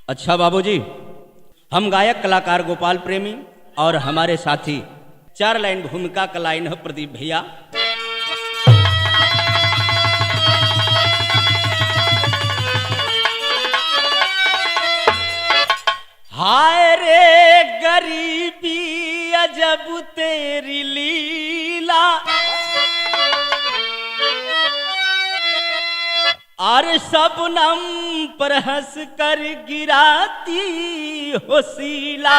अच्छा बाबूजी, हम गायक कलाकार गोपाल प्रेमी और हमारे साथी 4 लाइन भूमिका का लाइन है प्रदीप भैया। हाय रे गरीबी अजब तेरी लीला, और शबनम पर हंस कर गिराती हो शीला,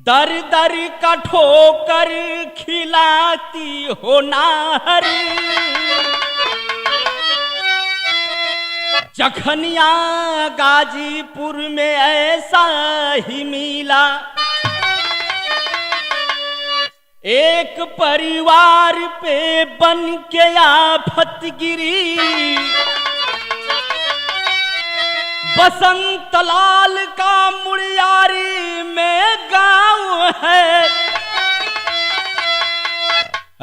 दर दर का ठोकर खिलाती हो नाहर, जखनिया गाजीपुर में ऐसा ही मिला। एक परिवार पे बन के आफत गिरी, बसंत लाल का मुड़ियारी में गांव है,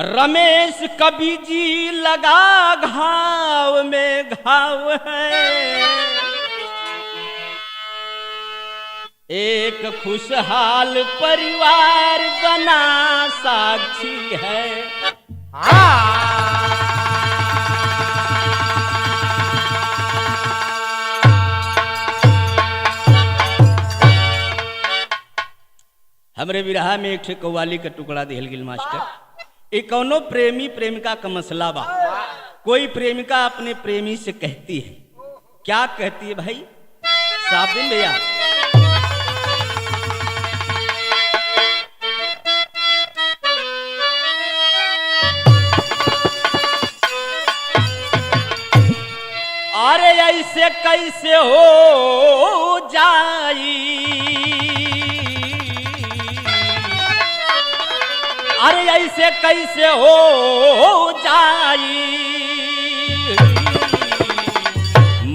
रमेश कवि जी लगा घाव में घाव है। एक खुशहाल परिवार बना साक्षी है। हमरे विरहा में एक ठे कव्वाली का टुकड़ा दिहल गिल मास्टर। एक कौनो प्रेमी प्रेमिका का मसला बा। कोई प्रेमिका अपने प्रेमी से कहती है, क्या कहती है भाई? साफ दिन भैया। अरे ऐसे कैसे हो जाई, अरे ऐसे कैसे हो जाई,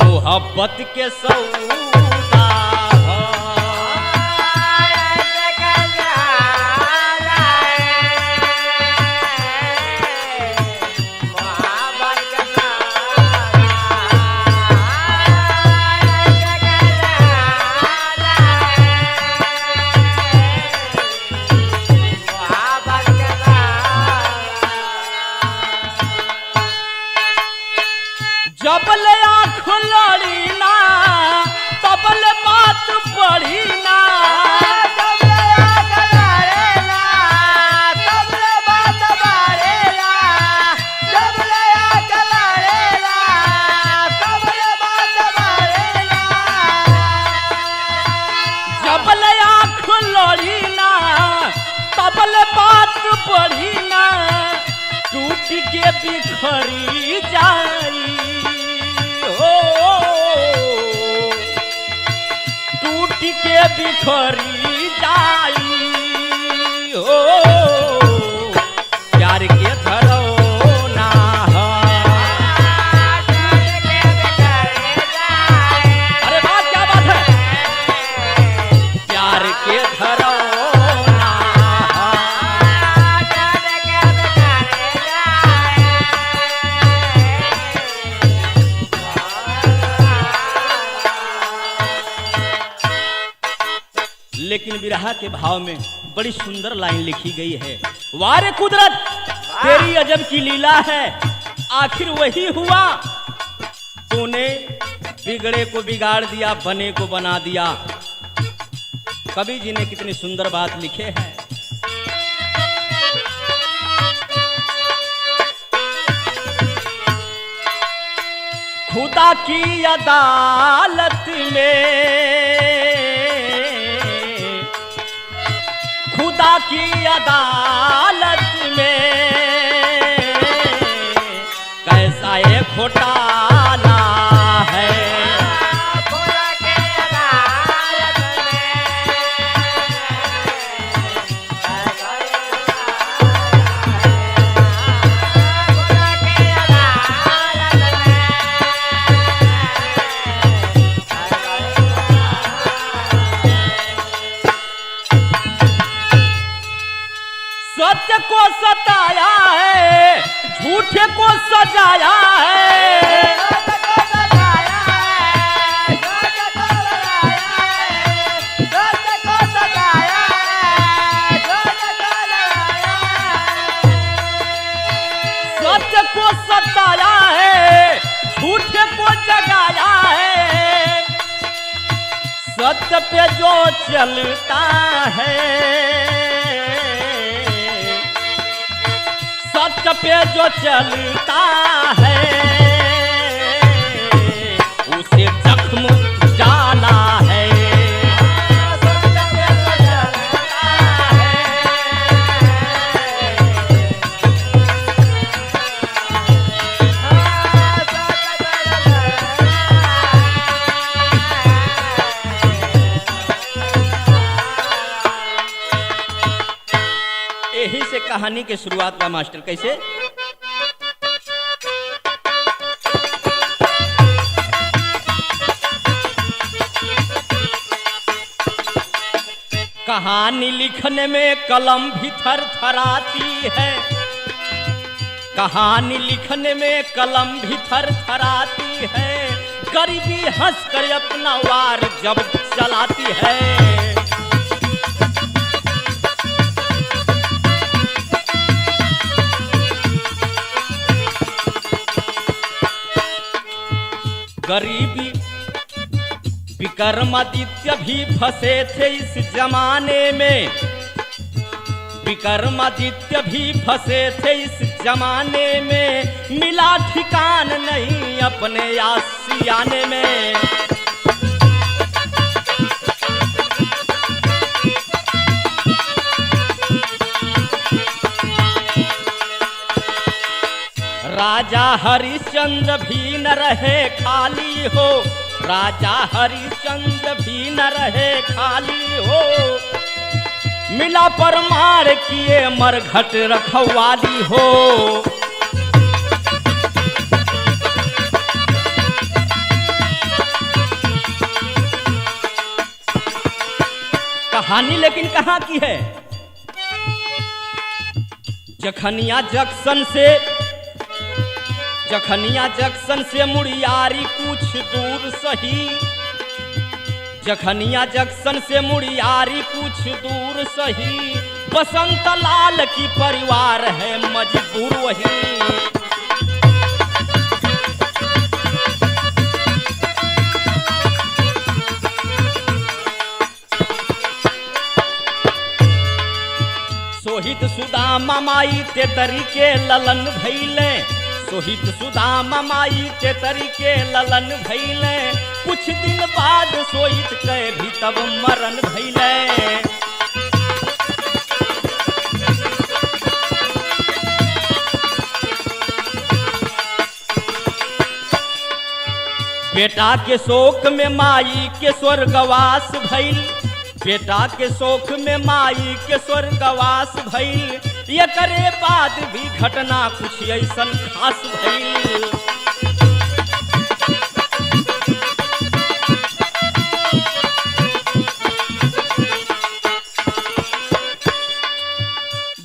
मोहब्बत के सौदा जबल आँख लड़ी ना तबल बात पड़ी ना, तबल आँख लड़ी ना तबल बात पड़ी ना, तबल आँख लड़ी ना तबल बात पड़ी ना, जबल आँख लड़ी ना तबल बात पड़ी ना, टूट के बिखरी जाई, टूट के बिखरी जाई हो, प्यार के धरौना अरे बात क्या बात है, प्यार के धरौना लेकिन विरहा के भाव में बड़ी सुंदर लाइन लिखी गई है। वारे कुदरत तेरी अजब की लीला है, आखिर वही हुआ, तूने बिगड़े को बिगाड़ दिया, बने को बना दिया। कवि जी ने कितनी सुंदर बात लिखे हैं। खुदा की अदालत में, खुदा की अदालत में कैसा ये घोटाला है, खुदा की अदालत में खुदा की अदालत सत्य को सताया है, झूठे को सजाया है, सत्य पे जो चलता है, सत्य पे जो चलता है, उसे जख्म डाला है। यही से कहानी के शुरुआत का मास्टर कैसे? कहानी लिखने में कलम भी थरथराती है, कहानी लिखने में कलम भी थरथराती है, गरीबी हंस कर अपना वार जब चलाती है। गरीबी विक्रमादित्य भी फंसे थे इस जमाने में, विक्रमादित्य भी फंसे थे इस जमाने में, मिला ठिकान नहीं अपने आशियाने में। राजा हरिश्चंद्र भी न रहे खाली हो, राजा हरिश्चंद्र भी न रहे खाली हो, मिला परमार किए मरघट रखवाली हो। कहानी लेकिन कहाँ की है? जखनिया जंक्शन से, जखनिया जंक्शन से मुड़ियारी कुछ दूर सही, जखनिया जंक्शन से मुड़ियारी कुछ दूर सही, बसंत लाल की परिवार है मजबूर वही। सोहित सुदामा माई ते तरीके ललन भैले, सोहित सुदामा माई के तरीके ललन भैले, कुछ दिन बाद सोहित के भी तब मरण भैले। बेटा के शोक में माई के स्वर्गवास भइल, बेटा के शोक में माई के स्वर्गवास भइल, ये करे बाद भी घटना कुछ ऐसन खास भइल।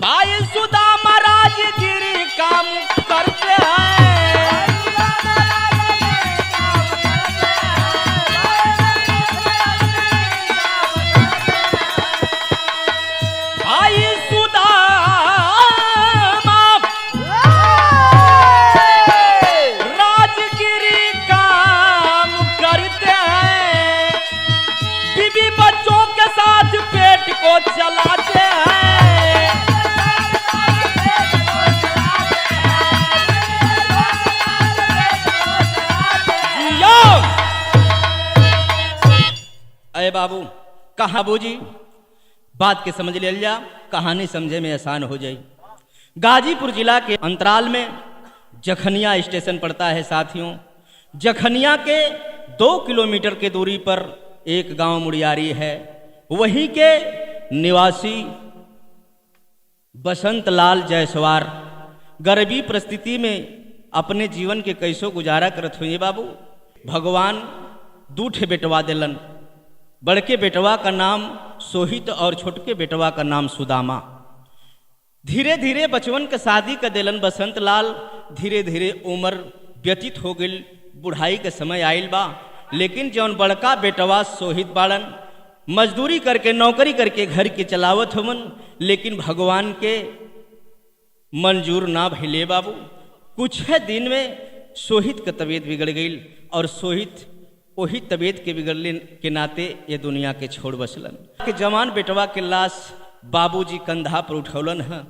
भाई सुदामा राजगिरी काम करते हैं, भाई राजगिरी काम करते हैं, बीबी बच्चों के साथ पेट को चलाते हैं। अरे बाबू कहाँ बूजी बात के समझ ले जा, कहानी समझे में आसान हो जाए। गाजीपुर जिला के अंतराल में जखनिया स्टेशन पड़ता है साथियों। जखनिया के 2 किलोमीटर के दूरी पर एक गांव मुड़ियारी है, वहीं के निवासी बसंत लाल जायसवाल गरीबी परिस्थिति में अपने जीवन के कैसो गुजारा करत हुए बाबू। भगवान 2 ठे बेटवा दिलन, बड़के बेटवा का नाम सोहित और छोटके बेटवा का नाम सुदामा। धीरे धीरे बचवन के शादी का दिलन बसंत लाल, धीरे धीरे उम्र व्यतीत हो गई, बुढ़ाई के समय आयल बा। लेकिन जौन बड़का बेटवा सोहित बाड़न मजदूरी करके नौकरी करके घर के चलावत हुमन, लेकिन भगवान के मंजूर ना भइले बाबू। कुछ दिन में सोहित का तबीयत बिगड़ गई और सोहित वही तबीयत के बिगड़ले के नाते ये दुनिया के छोड़ बसलन के जवान बेटवा के लाश बाबूजी कंधा पर उठौलन है,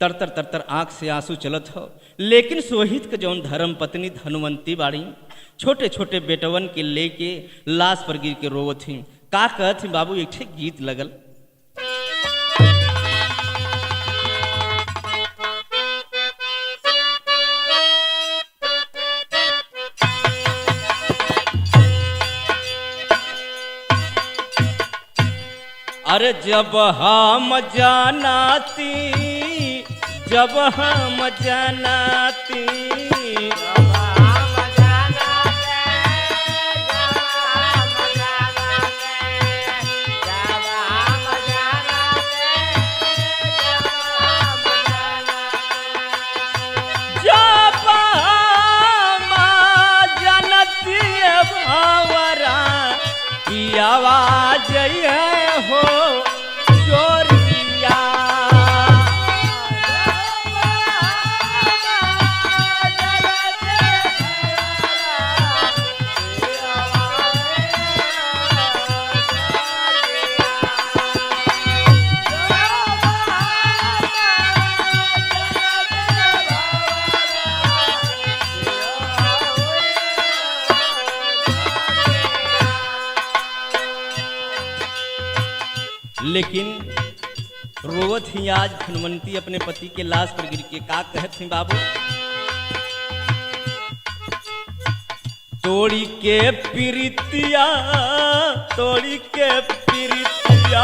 तरतर तरतर आंख से आंसू चलत हो। लेकिन सोहित के जौन धर्म पत्नी धनवंती बाड़ी छोटे छोटे बेटवन के लेके लाश पर गिर के रोवत थी। का कहत थी बाबू, एक ठे गीत लगल। अरे जब हम जानाती, जब हम जानाती, जब हम जानती भंवरा की आवाज हो चोरिया। लेकिन रोवत ही आज धनवंती अपने पति के लाश पर गिर के का कहत थी बाबू, तोड़ी के प्रीतिया, तोड़ी के प्रीतिया,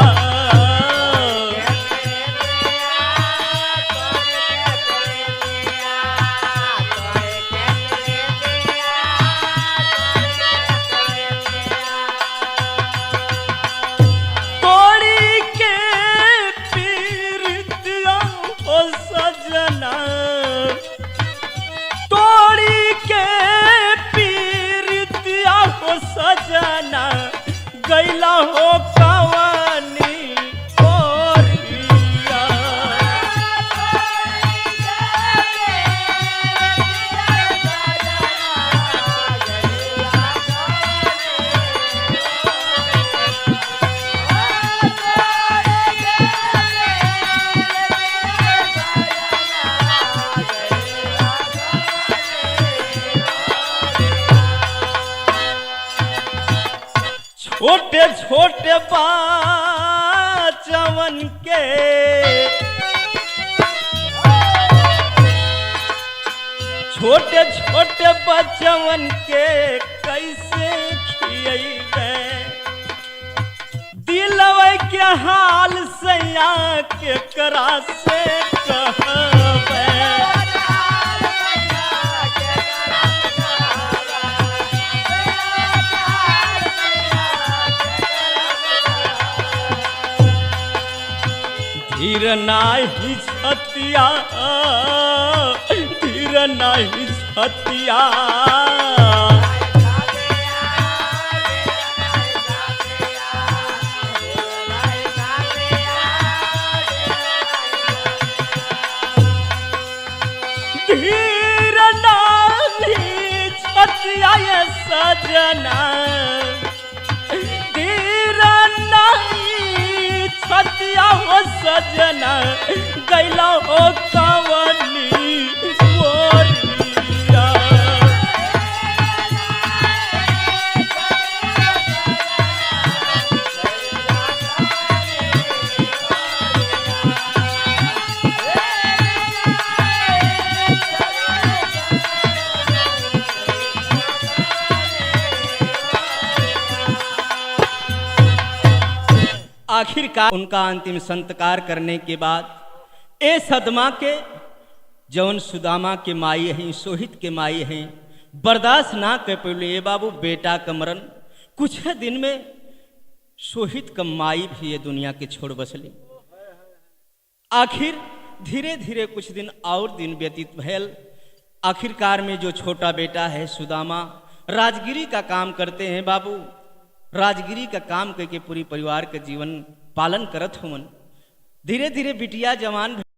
सजना गैला हो कवानी ओरिया। छोटे छोटे बचवन के, छोटे छोटे बचवन के कैसे खियैबे, दिलवे के हाल सैया के करा से कहबे। धीर नाही छतिया, धीर नाही छतिया, धीर नाही छतिया ये सजना, धीर नहीं छतिया हो सजना गैला हो कवनी ओरिया। आखिरकार उनका अंतिम संस्कार करने के बाद ए सदमा के जौन सुदामा के माई हैं, सोहित के माई हैं, बर्दाश्त ना कर पड़े ये बाबू बेटा का मरण। कुछ दिन में सोहित का माई भी ये दुनिया के छोड़ बसली। आखिर धीरे धीरे कुछ दिन और दिन व्यतीत भयल। आखिरकार में जो छोटा बेटा है सुदामा राजगिरी का काम करते हैं बाबू, राजगिरी का काम करके पूरी परिवार का जीवन पालन करत हुवन। धीरे धीरे बिटिया जवान